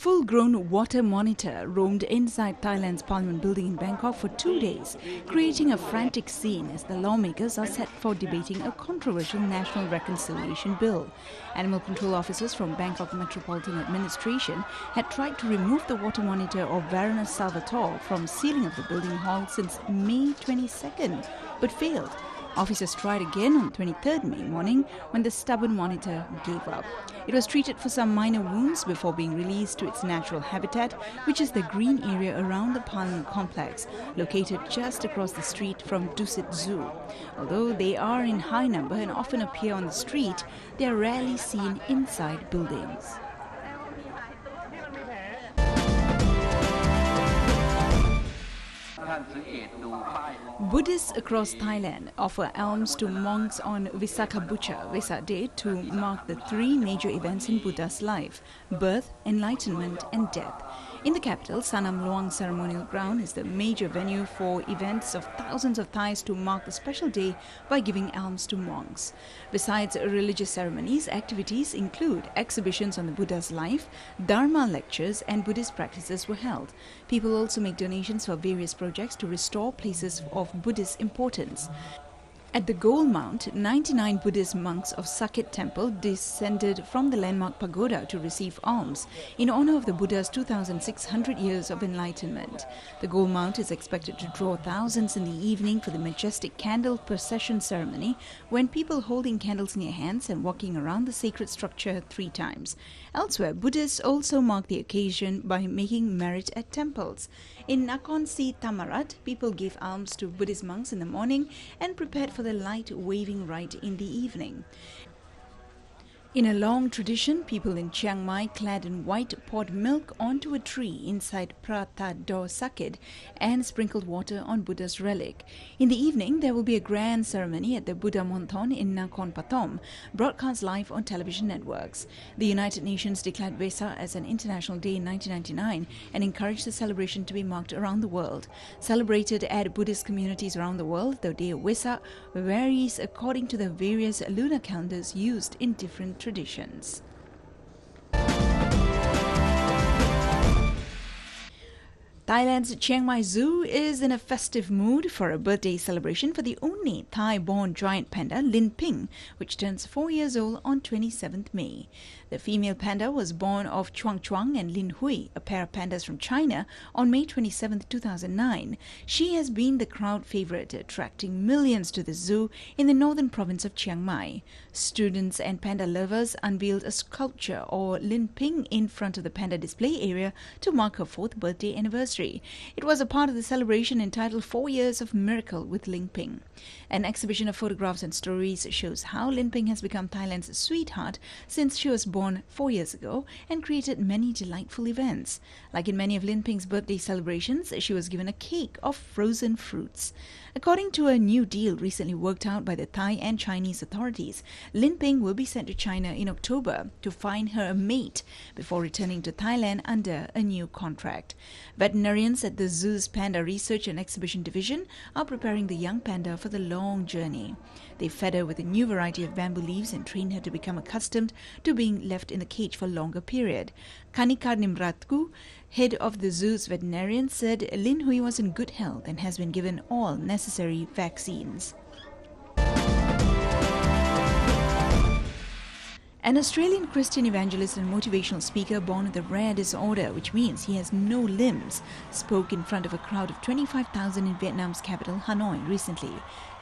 full-grown water monitor roamed inside Thailand's parliament building in Bangkok for 2 days, creating a frantic scene as the lawmakers are set for debating a controversial national reconciliation bill. Animal control officers from Bangkok Metropolitan Administration had tried to remove the water monitor of Varana Salvatore from ceiling of the building hall since May 22nd, but failed. Officers tried again on 23rd May morning when the stubborn monitor gave up. It was treated for some minor wounds before being released to its natural habitat, which is the green area around the Parliament complex, located just across the street from Dusit Zoo. Although they are in high number and often appear on the street, they are rarely seen inside buildings. Buddhists across Thailand offer alms to monks on Visakhabucha, Vesak Day, to mark the three major events in Buddha's life: birth, enlightenment and death. In the capital, Sanam Luang Ceremonial Ground is the major venue for events of thousands of Thais to mark the special day by giving alms to monks. Besides religious ceremonies, activities include exhibitions on the Buddha's life, Dharma lectures and Buddhist practices were held. People also make donations for various projects to restore places of Buddhist importance. At the Gold Mount, 99 Buddhist monks of Sakit Temple descended from the landmark pagoda to receive alms in honor of the Buddha's 2,600 years of enlightenment. The Gold Mount is expected to draw thousands in the evening for the majestic candle procession ceremony, when people holding candles in their hands and walking around the sacred structure 3 times. Elsewhere, Buddhists also mark the occasion by making merit at temples. In Nakhon Si Thammarat, people gave alms to Buddhist monks in the morning and prepared for the light waving rite in the evening. In a long tradition, people in Chiang Mai clad in white poured milk onto a tree inside Prata Do Sakit and sprinkled water on Buddha's relic. In the evening, there will be a grand ceremony at the Buddha Monthon in Nakhon Pathom, broadcast live on television networks. The United Nations declared Vesak as an international day in 1999 and encouraged the celebration to be marked around the world. Celebrated at Buddhist communities around the world, the day of Vesak varies according to the various lunar calendars used in different traditions. Thailand's Chiang Mai Zoo is in a festive mood for a birthday celebration for the only Thai-born giant panda, Lin Ping, which turns 4 years old on 27th May. The female panda was born of Chuang Chuang and Lin Hui, a pair of pandas from China, on May 27, 2009. She has been the crowd favorite, attracting millions to the zoo in the northern province of Chiang Mai. Students and panda lovers unveiled a sculpture or Lin Ping in front of the panda display area to mark her 4th birthday anniversary. It was a part of the celebration entitled 4 Years of Miracle with Lin Ping. An exhibition of photographs and stories shows how Lin Ping has become Thailand's sweetheart since she was born 4 years ago and created many delightful events. Like in many of Lin Ping's birthday celebrations, she was given a cake of frozen fruits. According to a new deal recently worked out by the Thai and Chinese authorities, Lin Ping will be sent to China in October to find her a mate before returning to Thailand under a new contract. Veterinarians at the zoo's Panda Research and Exhibition Division are preparing the young panda for the long journey. They fed her with a new variety of bamboo leaves and trained her to become accustomed to being left in the cage for a longer period. Kanika Nimratku, head of the zoo's veterinarian, said Lin Hui was in good health and has been given all necessary vaccines. An Australian Christian evangelist and motivational speaker born with a rare disorder, which means he has no limbs, spoke in front of a crowd of 25,000 in Vietnam's capital, Hanoi, recently.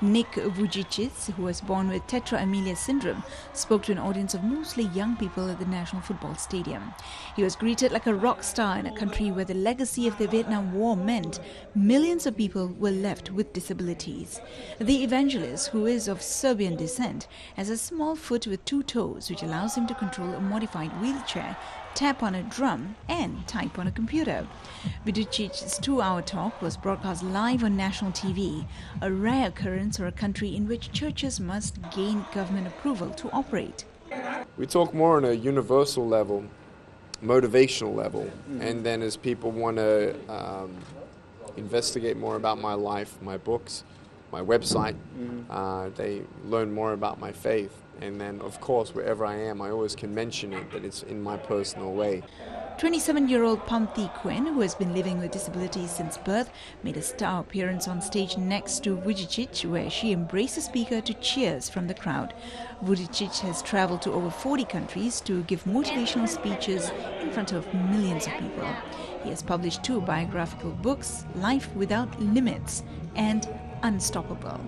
Nick Vujicic, who was born with tetra amelia syndrome, spoke to an audience of mostly young people at the National Football Stadium. He was greeted like a rock star in a country where the legacy of the Vietnam War meant millions of people were left with disabilities. The evangelist, who is of Serbian descent, has a small foot with 2 toes, which allows him to control a modified wheelchair, tap on a drum and type on a computer. Vidicic's 2-hour talk was broadcast live on national TV, a rare occurrence for a country in which churches must gain government approval to operate. We talk more on a universal level, motivational level, and then as people want to investigate more about my life, my books, my website, they learn more about my faith. And then, of course, wherever I am, I always can mention it, that it's in my personal way. 27-year-old Pamthi Quinn, who has been living with disabilities since birth, made a star appearance on stage next to Vujicic, where she embraced the speaker to cheers from the crowd. Vujicic has travelled to over 40 countries to give motivational speeches in front of millions of people. He has published 2 biographical books, Life Without Limits and Unstoppable.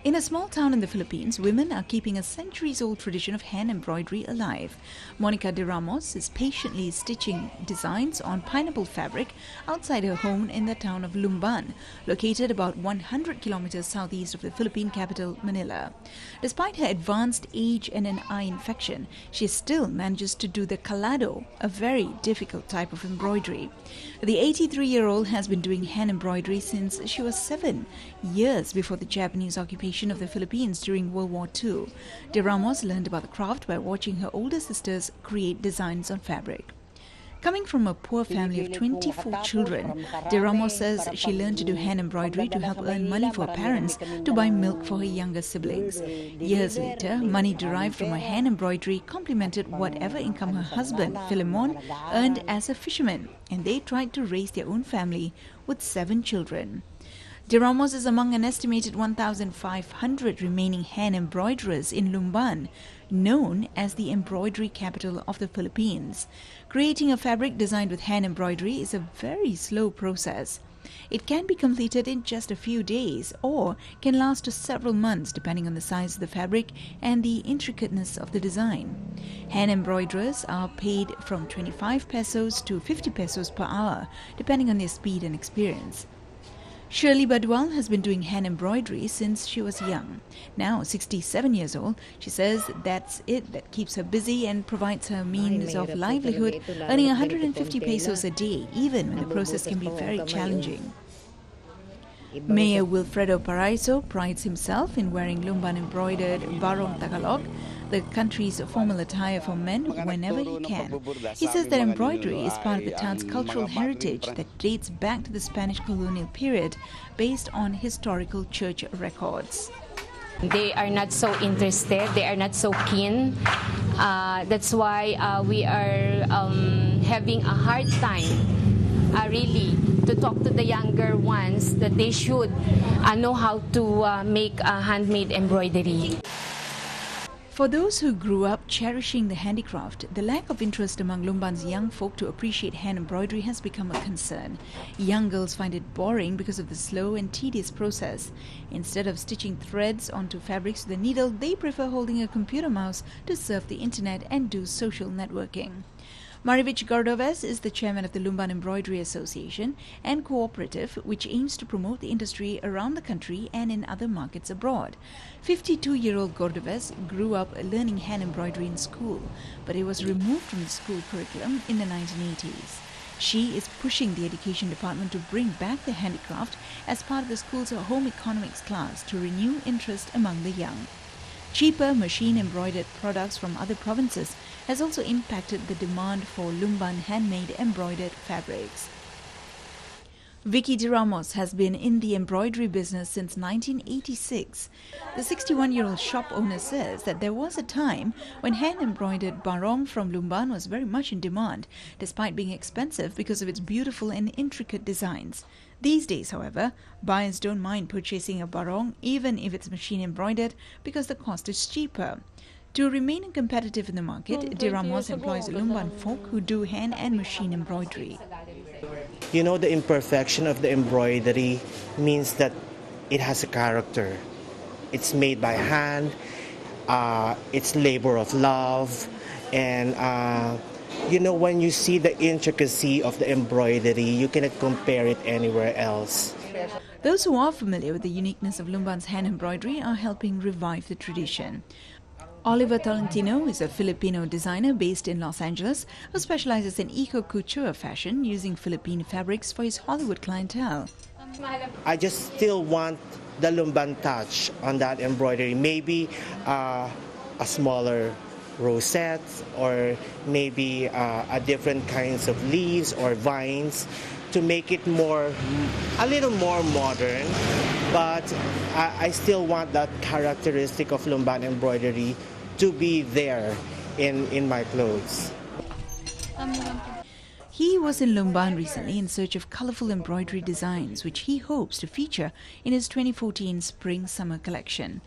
In a small town in the Philippines, women are keeping a centuries-old tradition of hand embroidery alive. Monica de Ramos is patiently stitching designs on pineapple fabric outside her home in the town of Lumban, located about 100 kilometers southeast of the Philippine capital, Manila. Despite her advanced age and an eye infection, she still manages to do the calado, a very difficult type of embroidery. The 83-year-old has been doing hand embroidery since she was 7 years before the Japanese occupation of the Philippines during World War II. De Ramos learned about the craft by watching her older sisters create designs on fabric. Coming from a poor family of 24 children, De Ramos says she learned to do hand embroidery to help earn money for her parents to buy milk for her younger siblings. Years later, money derived from her hand embroidery complemented whatever income her husband, Philemon, earned as a fisherman, and they tried to raise their own family with 7 children. De Ramos is among an estimated 1,500 remaining hand embroiderers in Lumban, known as the embroidery capital of the Philippines. Creating a fabric designed with hand embroidery is a very slow process. It can be completed in just a few days or can last to several months depending on the size of the fabric and the intricateness of the design. Hand embroiderers are paid from 25 pesos to 50 pesos per hour depending on their speed and experience. Shirley Badwal has been doing hand embroidery since she was young. Now 67 years old, she says that's it that keeps her busy and provides her means of livelihood, earning 150 pesos a day, even when the process can be very challenging. Mayor Wilfredo Paraiso prides himself in wearing Lumban embroidered barong Tagalog, the country's formal attire for men, whenever he can. He says that embroidery is part of the town's cultural heritage that dates back to the Spanish colonial period based on historical church records. They are not so interested, they are not so keen. That's why we are having a hard time really to talk to the younger ones that they should know how to make handmade embroidery. For those who grew up cherishing the handicraft, the lack of interest among Lumban's young folk to appreciate hand embroidery has become a concern. Young girls find it boring because of the slow and tedious process. Instead of stitching threads onto fabrics with a needle, they prefer holding a computer mouse to surf the internet and do social networking. Marivich Gordoves is the chairman of the Lumban Embroidery Association and cooperative which aims to promote the industry around the country and in other markets abroad. 52-year-old Gordoves grew up learning hand embroidery in school, but it was removed from the school curriculum in the 1980s. She is pushing the education department to bring back the handicraft as part of the school's home economics class to renew interest among the young. Cheaper machine-embroidered products from other provinces has also impacted the demand for Lumban handmade embroidered fabrics. Vicky De Ramos has been in the embroidery business since 1986. The 61-year-old shop owner says that there was a time when hand-embroidered barong from Lumban was very much in demand, despite being expensive because of its beautiful and intricate designs. These days, however, buyers don't mind purchasing a barong even if it's machine-embroidered because the cost is cheaper. To remain competitive in the market, De Ramos employs Lumban folk who do hand and machine embroidery. You know, the imperfection of the embroidery means that it has a character. It's made by hand, it's labor of love, and you know, when you see the intricacy of the embroidery, you cannot compare it anywhere else. Those who are familiar with the uniqueness of Lumban's hand embroidery are helping revive the tradition. Oliver Tolentino is a Filipino designer based in Los Angeles who specializes in eco-couture fashion using Philippine fabrics for his Hollywood clientele. I just still want the Lumban touch on that embroidery. Maybe a smaller rosette or maybe a different kinds of leaves or vines to make it a little more modern. But I still want that characteristic of Lumban embroidery to be there in my clothes. He was in Lumban recently in search of colourful embroidery designs, which he hopes to feature in his 2014 Spring-Summer collection.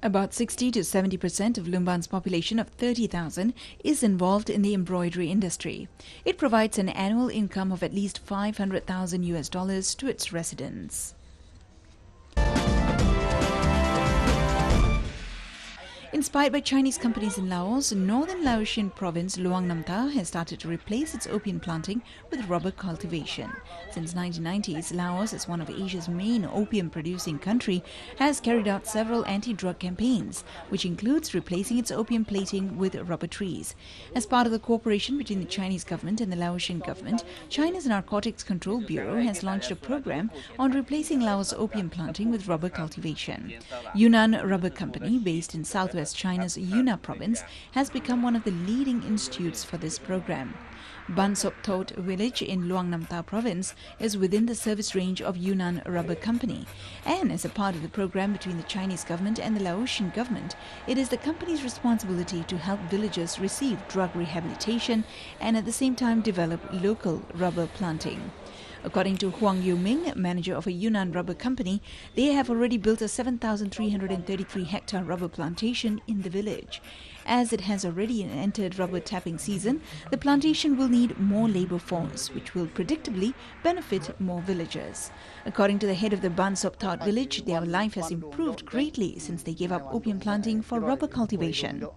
About 60 to 70% of Lumban's population of 30,000 is involved in the embroidery industry. It provides an annual income of at least $500,000 to its residents. Inspired by Chinese companies in Laos, northern Laotian province Luang Namta has started to replace its opium planting with rubber cultivation. Since 1990s, Laos, as one of Asia's main opium-producing country, has carried out several anti-drug campaigns, which includes replacing its opium planting with rubber trees. As part of the cooperation between the Chinese government and the Laotian government, China's Narcotics Control Bureau has launched a program on replacing Laos' opium planting with rubber cultivation. Yunnan Rubber Company, based in southwest China's Yunnan province, has become one of the leading institutes for this program. Ban Sop Tot village in Luang Namta province is within the service range of Yunnan Rubber Company, and as a part of the program between the Chinese government and the Laotian government, it is the company's responsibility to help villagers receive drug rehabilitation and at the same time develop local rubber planting. According to Huang Yuming, manager of a Yunnan rubber company, they have already built a 7,333-hectare rubber plantation in the village. As it has already entered rubber tapping season, the plantation will need more labor force, which will predictably benefit more villagers. According to the head of the Ban Sop Tot village, their life has improved greatly since they gave up opium planting for rubber cultivation.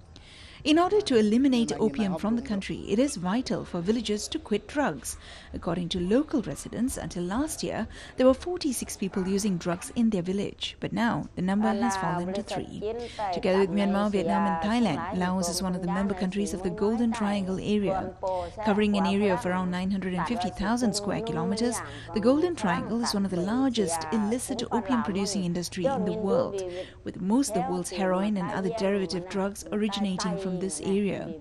In order to eliminate opium from the country, it is vital for villagers to quit drugs. According to local residents, until last year, there were 46 people using drugs in their village, but now the number has fallen to 3. Together with Myanmar, Vietnam and Thailand, Laos is one of the member countries of the Golden Triangle area. Covering an area of around 950,000 square kilometers, the Golden Triangle is one of the largest illicit opium-producing industry in the world, with most of the world's heroin and other derivative drugs originating from this area.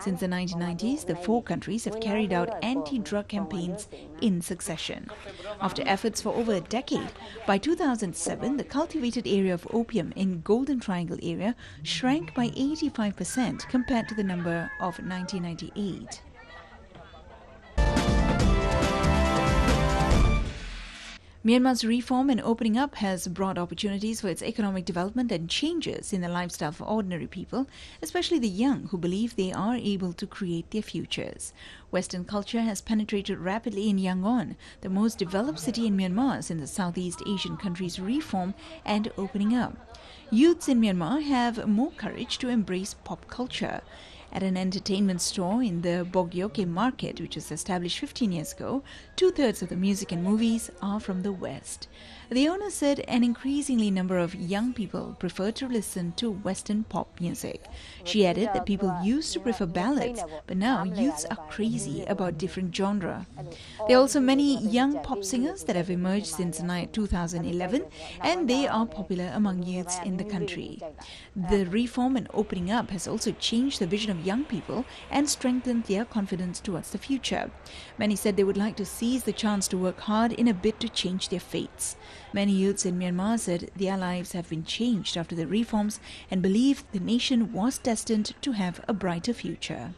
Since the 1990s, the 4 countries have carried out anti-drug campaigns in succession. After efforts for over a decade, by 2007, the cultivated area of opium in Golden Triangle area shrank by 85% compared to the number of 1998. Myanmar's reform and opening up has brought opportunities for its economic development and changes in the lifestyle of ordinary people, especially the young who believe they are able to create their futures. Western culture has penetrated rapidly in Yangon, the most developed city in Myanmar since the Southeast Asian country's reform and opening up. Youths in Myanmar have more courage to embrace pop culture. At an entertainment store in the Bogyoke market, which was established 15 years ago, 2/3 of the music and movies are from the West. The owner said an increasingly number of young people prefer to listen to Western pop music. She added that people used to prefer ballads, but now youths are crazy about different genre. There are also many young pop singers that have emerged since 2011, and they are popular among youths in the country. The reform and opening up has also changed the vision of young people and strengthened their confidence towards the future. Many said they would like to seize the chance to work hard in a bid to change their fates. Many youths in Myanmar said their lives have been changed after the reforms and believe the nation was destined to have a brighter future.